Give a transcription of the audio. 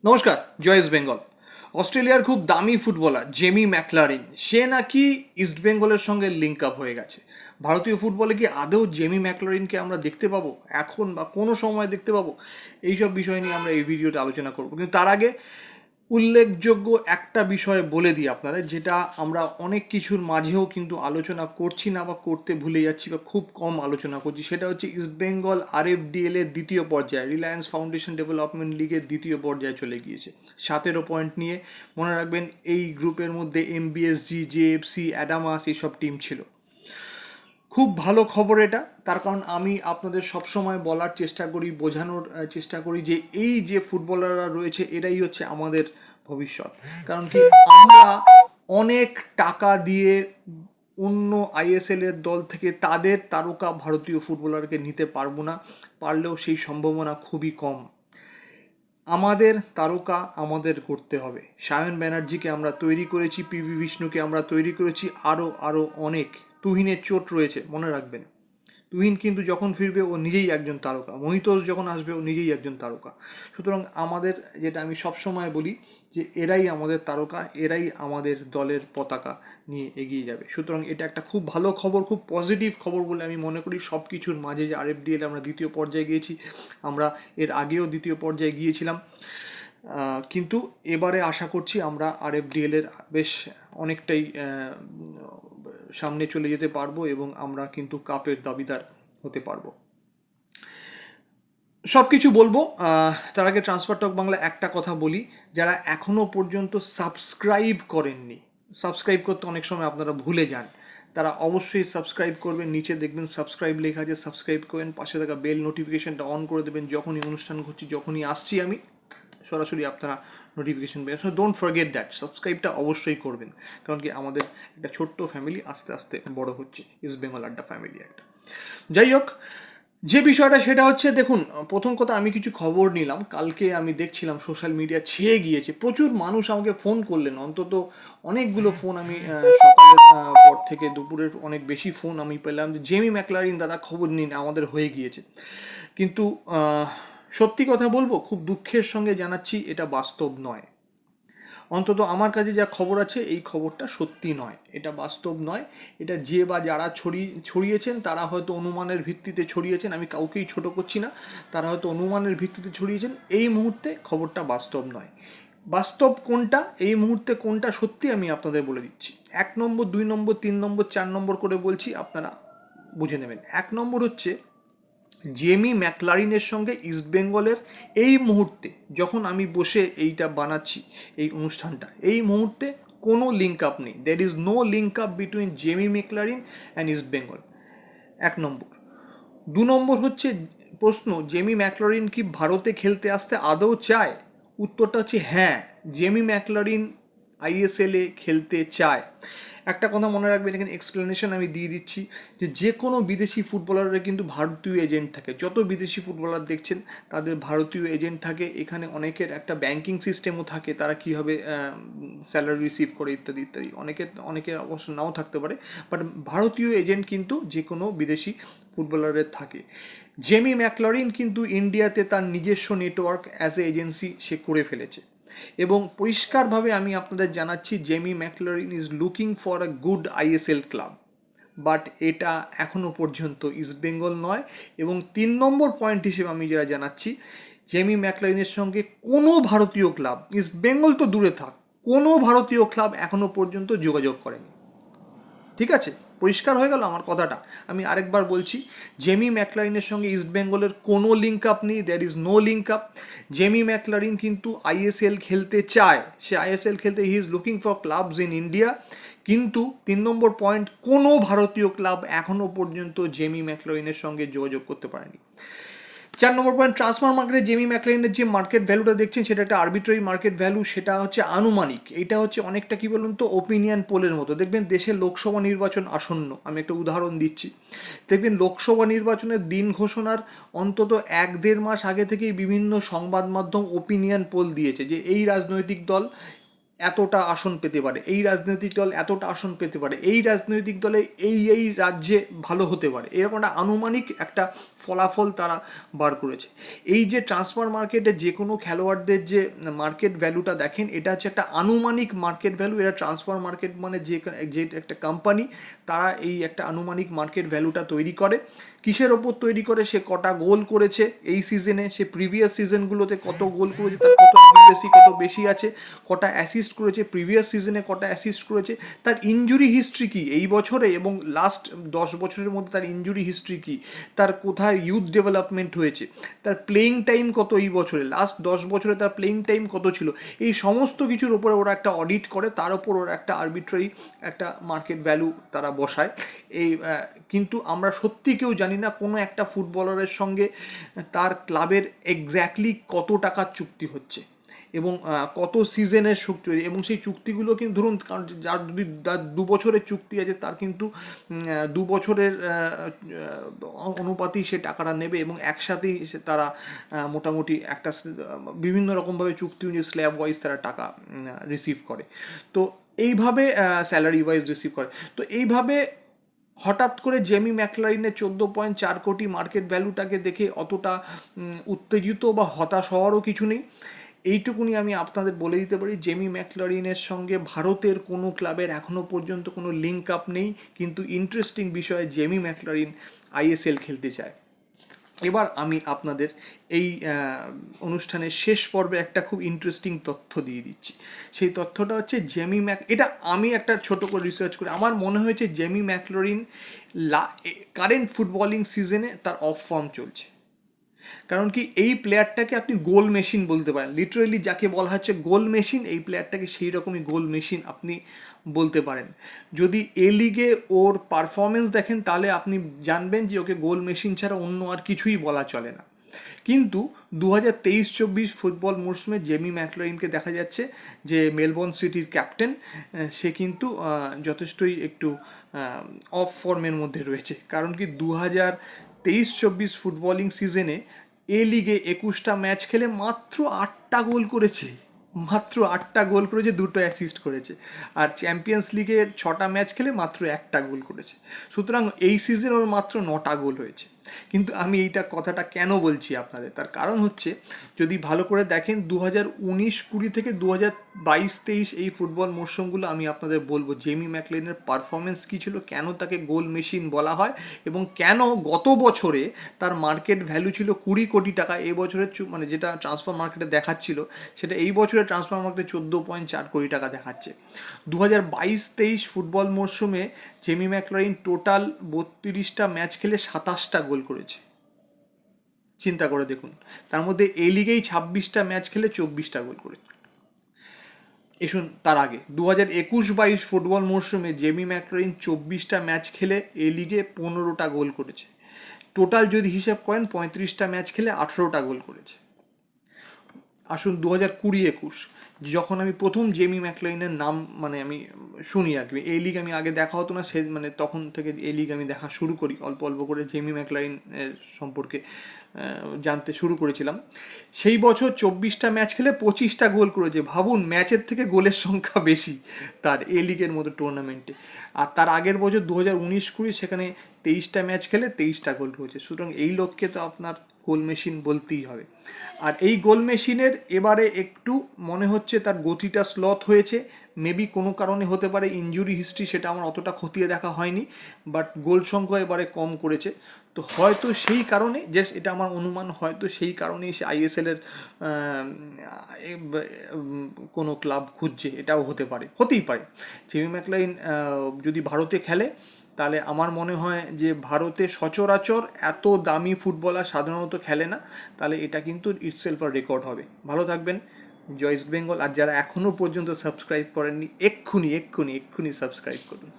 নমস্কার। জয় ইস্ট বেঙ্গল। অস্ট্রেলিয়ার খুব দামি ফুটবলার জেমি ম্যাকলারিন সে নাকি ইস্ট বেঙ্গলের সঙ্গে লিঙ্ক আপ হয়ে গেছে। ভারতীয় ফুটবলে কি আদৌ জেমি ম্যাকলারিনকে আমরা দেখতে পাবো এখন বা কোনো সময় দেখতে পাবো? এইসব বিষয় নিয়ে আমরা এই ভিডিওতে আলোচনা করবো, কিন্তু তার আগে উল্লেখযোগ্য একটা বিষয় বলে দিই আপনারা, যেটা আমরা অনেক কিছুর মাঝেও কিন্তু আলোচনা করছি না বা করতে ভুলে যাচ্ছি বা খুব কম আলোচনা করছি। সেটা হচ্ছে ইস্টবেঙ্গল RFDL এর দ্বিতীয় পর্যায়ে, রিলায়েন্স ফাউন্ডেশন ডেভেলপমেন্ট লিগের দ্বিতীয় পর্যায়ে চলে গিয়েছে 17 পয়েন্ট নিয়ে। মনে রাখবেন এই গ্রুপের মধ্যে MBSG, JFC, অ্যাডামাস এইসব টিম ছিল। খুব ভালো খবর এটা, তার কারণ আমি আপনাদের সবসময় বলার চেষ্টা করি, বোঝানোর চেষ্টা করি যে এই যে ফুটবলাররা রয়েছে এরাই হচ্ছে আমাদের ভবিষ্যৎ। কারণ কি, আমরা অনেক টাকা দিয়ে অন্য ISL এর দল থেকে তাদের তারকা ভারতীয় ফুটবলারকে নিতে পারবো না, পারলেও সেই সম্ভাবনা খুবই কম। আমাদের তারকা আমাদের করতে হবে। সায়ন ব্যানার্জিকে আমরা তৈরি করেছি, PV বিষ্ণুকে আমরা তৈরি করেছি, আরও আরও অনেক। তুহিনের চোট রয়েছে, মনে রাখবেন। তুহিন কিন্তু যখন ফিরবে ও নিজেই একজন তারকা, মহিতোষ যখন আসবে ও নিজেই একজন তারকা। সুতরাং আমাদের, যেটা আমি সবসময় বলি, যে এরাই আমাদের তারকা, এরাই আমাদের দলের পতাকা নিয়ে এগিয়ে যাবে। সুতরাং এটা একটা খুব ভালো খবর, খুব পজিটিভ খবর বলে আমি মনে করি। সব কিছুর মাঝে যে RFDL আমরা দ্বিতীয় পর্যায়ে গিয়েছি, আমরা এর আগেও দ্বিতীয় পর্যায়ে গিয়েছিলাম, কিন্তু এবারে আশা করছি আমরা RFDL এর বেশ অনেকটাই সামনে চলে যেতে পারবো এবং আমরা কিন্তু কাপের দাবিদার হতে পারবো। সব কিছু বলবো, তার আগে ট্রান্সফার টক বাংলা একটা কথা বলি, যারা এখনও পর্যন্ত সাবস্ক্রাইব করেননি, সাবস্ক্রাইব করতে অনেক সময় আপনারা ভুলে যান, তারা অবশ্যই সাবস্ক্রাইব করবেন। নিচে দেখবেন সাবস্ক্রাইব লেখা আছে, সাবস্ক্রাইব করেন, পাশে থাকা বেল নোটিফিকেশনটা অন করে দেবেন। যখনই অনুষ্ঠান করছি, যখনই আসছি আমি, সরাসরি আপনারা নোটিফিকেশন পেয়ে, সো ডোন্ট ফরগেট দ্যাট, সাবস্ক্রাইবটা অবশ্যই করবেন। কারণ কি, আমাদের একটা ছোট্ট ফ্যামিলি আস্তে আস্তে বড় হচ্ছে, ইস্ট বেঙ্গল আড্ডা ফ্যামিলি একটা। যাই হোক, যে বিষয়টা সেটা হচ্ছে, দেখুন, প্রথম কথা, আমি কিছু খবর নিলাম। কালকে আমি দেখছিলাম সোশ্যাল মিডিয়া ছেয়ে গিয়েছে, প্রচুর মানুষ আমাকে ফোন করলেন, অন্তত অনেকগুলো ফোন আমি সকালের পর থেকে দুপুরের অনেক বেশি ফোন আমি পেলাম যে জেমি ম্যাকলারিন দাদা খবর নিন, আমাদের হয়ে গিয়েছে। কিন্তু সত্যি কথা বলবো, খুব দুঃখের সঙ্গে জানাচ্ছি এটা বাস্তব নয়। অন্তত আমার কাছে যা খবর আছে, এই খবরটা সত্যি নয়, এটা বাস্তব নয়। এটা যে বা যারা ছড়িয়েছেন তারা হয়তো অনুমানের ভিত্তিতে ছড়িয়েছেন, আমি কাউকেই ছোট করছি না, তারা হয়তো অনুমানের ভিত্তিতে ছড়িয়েছেন। এই মুহূর্তে খবরটা বাস্তব নয়। বাস্তব কোনটা, এই মুহূর্তে কোনটা সত্যি, আমি আপনাদের বলে দিচ্ছি। 1 নম্বর, 2 নম্বর, 3 নম্বর, 4 নম্বর করে বলছি, আপনারা বুঝে নেবেন। 1 নম্বর হচ্ছে, জেমি ম্যাকলারিনের সঙ্গে ইস্টবেঙ্গলের এই মুহূর্তে, যখন আমি বসে এইটা বানাচ্ছি, এই অনুষ্ঠানটা, এই মুহূর্তে কোনো লিঙ্ক আপ নেই। There is no link up between Jamie ম্যাকলারিন and East Bengal. 1 নম্বর। 2 নম্বর হচ্ছে প্রশ্ন, জেমি ম্যাকলারিন কি ভারতে খেলতে আসতে আদৌ চায়? উত্তরটা হচ্ছে হ্যাঁ, জেমি ম্যাকলারিন ISL এ খেলতে চায়। একটা কথা মনে রাখবেন, এখানে এক্সপ্লেনেশন আমি দিয়ে দিচ্ছি, যে যে কোনো বিদেশি ফুটবলারের কিন্তু ভারতীয় এজেন্ট থাকে। যত বিদেশি ফুটবলার দেখছেন তাদের ভারতীয় এজেন্ট থাকে। এখানে অনেকের একটা ব্যাংকিং সিস্টেমও থাকে, তারা কীভাবে স্যালারি রিসিভ করে ইত্যাদি ইত্যাদি। অনেকের অবশ্য নাও থাকতে পারে, বাট ভারতীয় এজেন্ট কিন্তু যে কোনো বিদেশি ফুটবলারের থাকে। জেমি ম্যাকলারিন কিন্তু ইন্ডিয়াতে তার নিজস্ব নেটওয়ার্ক অ্যাজ এ এজেন্সি সে করে ফেলেছে, এবং পরিষ্কারভাবে আমি আপনাদের জানাচ্ছি, Jamie McLaren is looking for a good ISL club, but এটা এখনও পর্যন্ত ইস্টবেঙ্গল নয়। এবং 3 নম্বর পয়েন্ট হিসেবে আমি যেটা জানাচ্ছি, জেমি ম্যাকলারিনের সঙ্গে কোনো ভারতীয় ক্লাব, ইস্টবেঙ্গল তো দূরে থাক, কোনো ভারতীয় ক্লাব এখনও পর্যন্ত যোগাযোগ করেনি। ঠিক আছে, পরিষ্কার হয়ে গেল আমার কথাটা। আমি আরেকবার বলছি, জেমি ম্যাকলারিনের সঙ্গে ইস্টবেঙ্গলের কোনো লিঙ্ক আপ নেই, there is no link up. Jamie McLaren কিন্তু ISL খেলতে চায়, সে ISL খেলতে he is looking for clubs in India. কিন্তু 3 নম্বর পয়েন্ট, কোনো ভারতীয় ক্লাব এখনও পর্যন্ত জেমি ম্যাকলারিনের সঙ্গে যোগাযোগ করতে পারেনি। 4 নম্বর পয়েন্ট, ট্রান্সফার মার্কেটে জেমি ম্যাকলারিনের যে মার্কেট ভ্যালুটা দেখছেন, সেটা একটা আরবিট্রারি মার্কেট ভ্যালু, সেটা হচ্ছে আনুমানিক। এটা হচ্ছে অনেকটা কী বলুন তো, ওপিনিয়ন পোলের মতো। দেখবেন দেশের লোকসভা নির্বাচন আসন্ন, আমি একটা উদাহরণ দিচ্ছি। দেখবেন লোকসভা নির্বাচনের দিন ঘোষণার অন্তত 1-1.5 মাস আগে থেকেই বিভিন্ন সংবাদ মাধ্যম ওপিনিয়ন পোল দিয়েছে যে এই রাজনৈতিক দল এতটা আসন পেতে পারে, এই রাজনৈতিক দল এতটা আসন পেতে পারে, এই রাজনৈতিক দলে এই রাজ্যে ভালো হতে পারে, এরকম একটা আনুমানিক একটা ফলাফল তারা বার করেছে। এই যে ট্রান্সফার মার্কেটে যে কোনো খেলোয়াড়দের যে মার্কেট ভ্যালুটা দেখেন, এটা হচ্ছে একটা আনুমানিক মার্কেট ভ্যালু। এটা ট্রান্সফার মার্কেট মানে যে একটা কোম্পানি, তারা এই একটা আনুমানিক মার্কেট ভ্যালুটা তৈরি করে। কিসের ওপর তৈরি করে? সে কটা গোল করেছে এই সিজনে, সে প্রিভিয়াস সিজনগুলোতে কত গোল করেছে, তার কত অ্যাকুরেসি কত বেশি আছে, কটা অ্যাসিস্ট করেছে প্রিভিয়াস সিজনে, কটা অ্যাসিস্ট করেছে, তার ইনজুরি হিস্ট্রি কী এই বছরে এবং লাস্ট 10 বছরের মধ্যে তার ইনজুরি হিস্ট্রি কী, তার কোথায় ইউথ ডেভেলপমেন্ট হয়েছে, তার প্লেয়িং টাইম কত এই বছরে, লাস্ট 10 বছরে তার প্লেয়িং টাইম কত ছিল, এই সমস্ত কিছুর উপরে ওরা একটা অডিট করে, তার উপর ওরা একটা আরবিট্রারি একটা মার্কেট ভ্যালু তারা বসায়। এই কিন্তু আমরা সত্যি কেউ জানি না কোনো একটা ফুটবলারের সঙ্গে তার ক্লাবের এক্স্যাক্টলি কত টাকার চুক্তি হচ্ছে এবং কত সিজনের চুক্তি হয়েছে, এবং সেই চুক্তিগুলো কিন্তু ধরুন যার যদি 2 বছরের চুক্তি আছে, তার কিন্তু 2 বছরের অনুপাতেই সে টাকাটা নেবে এবং একসাথেই তারা মোটামুটি একটা বিভিন্ন রকমভাবে চুক্তি অনুযায়ী স্ল্যাব ওয়াইজ তারা টাকা রিসিভ করে। তো এইভাবে স্যালারি ওয়াইজ রিসিভ করে। তো এইভাবে হঠাৎ করে জেমি ম্যাকলারিনের 14.4 কোটি মার্কেট ভ্যালুটাকে দেখে অতটা উত্তেজিত বা হতাশ হওয়ারও কিছু নেই। এইটুকুনি আমি আপনাদের বলে দিতে পারি, জেমি ম্যাকলারিনের সঙ্গে ভারতের কোনো ক্লাবের এখনও পর্যন্ত কোনো লিঙ্ক আপ নেই, কিন্তু ইন্টারেস্টিং বিষয়, জেমি ম্যাকলারিন আইএসএল খেলতে চায়। এবার আমি আপনাদের এই অনুষ্ঠানের শেষ পর্বে একটা খুব ইন্টারেস্টিং তথ্য দিয়ে দিচ্ছি। সেই তথ্যটা হচ্ছে এটা আমি একটা ছোট করে রিসার্চ করে আমার মনে হয়েছে জেমি ম্যাকলারিন কারেন্ট ফুটবলিং সিজনে তার অফ ফর্ম চলছে। কারণ কি, এই প্লেয়ারটাকে আপনি গোল মেশিন বলতে পারেন, লিটারেলি যাকে বলা হচ্ছে গোল মেশিন, এই প্লেয়ারটাকে সেই রকমই গোল মেশিন আপনি বলতে পারেন। যদি এ লিগে ওর পারফরমেন্স দেখেন, তাহলে আপনি জানবেন যে ওকে গোল মেশিন ছাড়া অন্য আর কিছুই বলা চলে না। কিন্তু 2023-24 ফুটবল মরশুমে জেমি ম্যাকলারিনকে দেখা যাচ্ছে যে মেলবোর্ন সিটির ক্যাপ্টেন, সে কিন্তু যথেষ্টই একটু অফ ফর্মের মধ্যে রয়েছে। কারণ কি, 2023-24 ফুটবলিং সিজনে এ লিগে 21টা ম্যাচ খেলে মাত্র 8টা গোল করেছে, মাত্র 8টা গোল করেছে, 2টো অ্যাসিস্ট করেছে। আর চ্যাম্পিয়ন্স লিগের 6টা ম্যাচ খেলে মাত্র 1টা গোল করেছে। সুতরাং এই সিজনে ওর মাত্র 9টা গোল হয়েছে। কিন্তু আমি এইটা কথাটা কেন বলছি আপনাদের, তার কারণ হচ্ছে, যদি ভালো করে দেখেন 2019-20 থেকে 2022-23 এই ফুটবল মরশুমগুলো আমি আপনাদের বলবো জেমি ম্যাকলারিনের পারফরমেন্স কী ছিল, কেন তাকে গোল মেশিন বলা হয়, এবং কেন গত বছরে তার মার্কেট ভ্যালু ছিল 20 কোটি টাকা, এই বছরের মানে যেটা ট্রান্সফার মার্কেটে দেখাচ্ছিল, সেটা এই বছরের ট্রান্সফার মার্কেটে 14.4 কোটি টাকা দেখাচ্ছে। 2022-23 ফুটবল মরশুমে জেমি ম্যাকলারিন টোটাল 32টা ম্যাচ খেলে 27টা গোল করেছে। চিন্তা করে দেখুন, তার মধ্যে এই লিগেই 26টা ম্যাচ খেলে 24টা গোল করেছে। এসুন তার আগে 2021-22 ফুটবল মরশুমে জেমি ম্যাকলারিন 24টা ম্যাচ খেলে এ লিগে 15টা গোল করেছে। টোটাল যদি হিসাব করেন 35টা ম্যাচ খেলে 18টা গোল করেছে। আসুন 2020-21, যখন আমি প্রথম জেমি ম্যাকলারিনের নাম মানে আমি শুনি আর কি, এই লিগ আমি আগে দেখা হতো না, সে মানে তখন থেকে এই লিগ আমি দেখা শুরু করি, অল্প অল্প করে জেমি ম্যাকলারিনের সম্পর্কে জানতে শুরু করেছিলাম। সেই বছর 24টা ম্যাচ খেলে 25টা গোল করেছে। ভাবুন, ম্যাচের থেকে গোলের সংখ্যা বেশি তার এ লিগের মতো টুর্নামেন্টে। আর তার আগের বছর 2019-20, সেখানে 23টা ম্যাচ খেলে 23টা গোল করেছে। সুতরাং এই লোককে তো আপনার গোল মেশিন বলতেই হবে। আর এই গোল মেশিনের এবারে একটু মনে হচ্ছে তার গতিটা স্লথ হয়েছে, মেবি কোনো কারণে হতে পারে, ইনজুরি হিস্ট্রি সেটা আমার অতটা খতিয়ে দেখা হয়নি, বাট গোল সংখ্যা এবারে কম করেছে। তো হয়তো সেই কারণে, জাস্ট এটা আমার অনুমান, হয়তো সেই কারণেই সে আইএসএলের কোনো ক্লাব খুঁজছে, এটাও হতেই পারে। জেমি ম্যাকলারিন যদি ভারতে খেলে, তাহলে আমার মনে হয় যে ভারতে সচরাচর এত দামি ফুটবলার সাধারণত খেলে না, তাহলে এটা কিন্তু ইটসেলফ আর রেকর্ড হবে। ভালো থাকবেন, জয় ইস্ট বেঙ্গল। আর যারা এখনও পর্যন্ত সাবস্ক্রাইব করেননি, এক্ষুনি সাবস্ক্রাইব করুন।